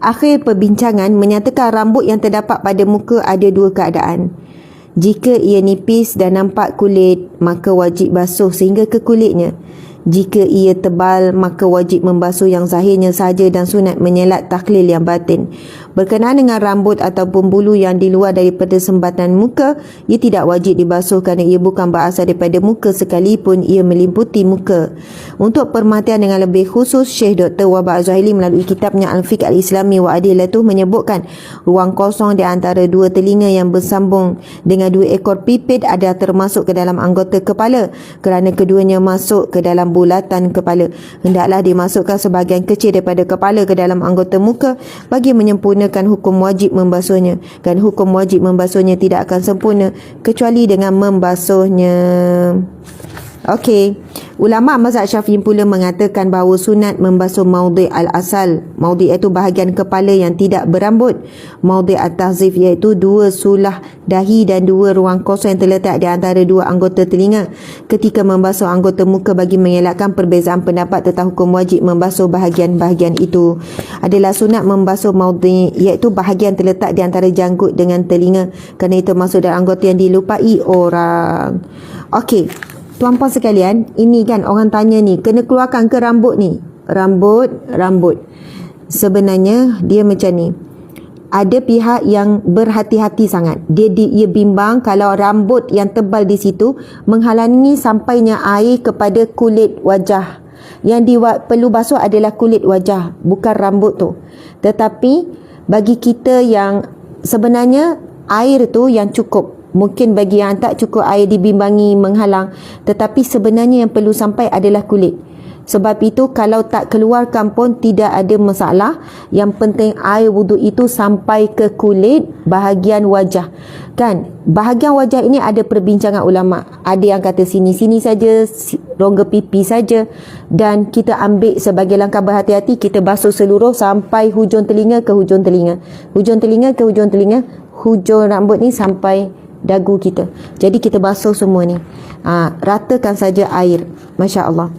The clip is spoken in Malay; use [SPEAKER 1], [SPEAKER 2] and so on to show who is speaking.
[SPEAKER 1] Akhir perbincangan menyatakan rambut yang terdapat pada muka ada dua keadaan. Jika ia nipis dan nampak kulit, maka wajib basuh sehingga ke kulitnya. Jika ia tebal, maka wajib membasuh yang zahirnya sahaja dan sunat menyelat takhlil yang batin. Berkenaan dengan rambut ataupun bulu yang di luar daripada sembatan muka, ia tidak wajib dibasuh kerana ia bukan berasal daripada muka sekalipun ia meliputi muka. Untuk perhatian dengan lebih khusus, Syekh Dr. Wahab Az-Zuhaili melalui kitabnya Al-Fiqh Al-Islami wa Adilatuh menyebutkan ruang kosong di antara dua telinga yang bersambung dengan dua ekor pipit adalah termasuk ke dalam anggota kepala kerana keduanya masuk ke dalam bulatan kepala. Hendaklah dimasukkan sebahagian kecil daripada kepala ke dalam anggota muka bagi menyempurnakan hukum wajib membasuhnya. Dan hukum wajib membasuhnya tidak akan sempurna kecuali dengan membasuhnya. Okey, ulama mazhab Syafi'i pula mengatakan bahawa sunat membasuh maudhi' al-asal. Maudhi' iaitu bahagian kepala yang tidak berambut. Maudhi' at-tahzif iaitu dua sulah dahi dan dua ruang kosong yang terletak di antara dua anggota telinga. Ketika membasuh anggota muka bagi mengelakkan perbezaan pendapat tentang hukum wajib membasuh bahagian-bahagian itu. Adalah sunat membasuh maudhi' iaitu bahagian terletak di antara janggut dengan telinga kerana itu masuk dalam anggota yang dilupai orang. Okey, tuan-puan sekalian, ini kan orang tanya ni, kena keluarkan ke rambut ni? Rambut. Sebenarnya dia macam ni. Ada pihak yang berhati-hati sangat. Dia bimbang kalau rambut yang tebal di situ menghalangi sampainya air kepada kulit wajah. Yang perlu basuh adalah kulit wajah, bukan rambut tu. Tetapi bagi kita yang sebenarnya air tu yang cukup. Mungkin bagi yang tak cukup air dibimbangi menghalang, tetapi sebenarnya yang perlu sampai adalah kulit. Sebab itu kalau tak keluarkan pun tidak ada masalah. Yang penting air wuduk itu sampai ke kulit bahagian wajah. Kan? Bahagian wajah ini ada perbincangan ulama. Ada yang kata sini-sini saja, rongga pipi saja, dan kita ambil sebagai langkah berhati-hati, kita basuh seluruh sampai hujung telinga ke hujung telinga. Hujung telinga ke hujung telinga, hujung rambut ni sampai dagu kita. Jadi kita basuh semua ni. Ratakan saja air. Masya Allah.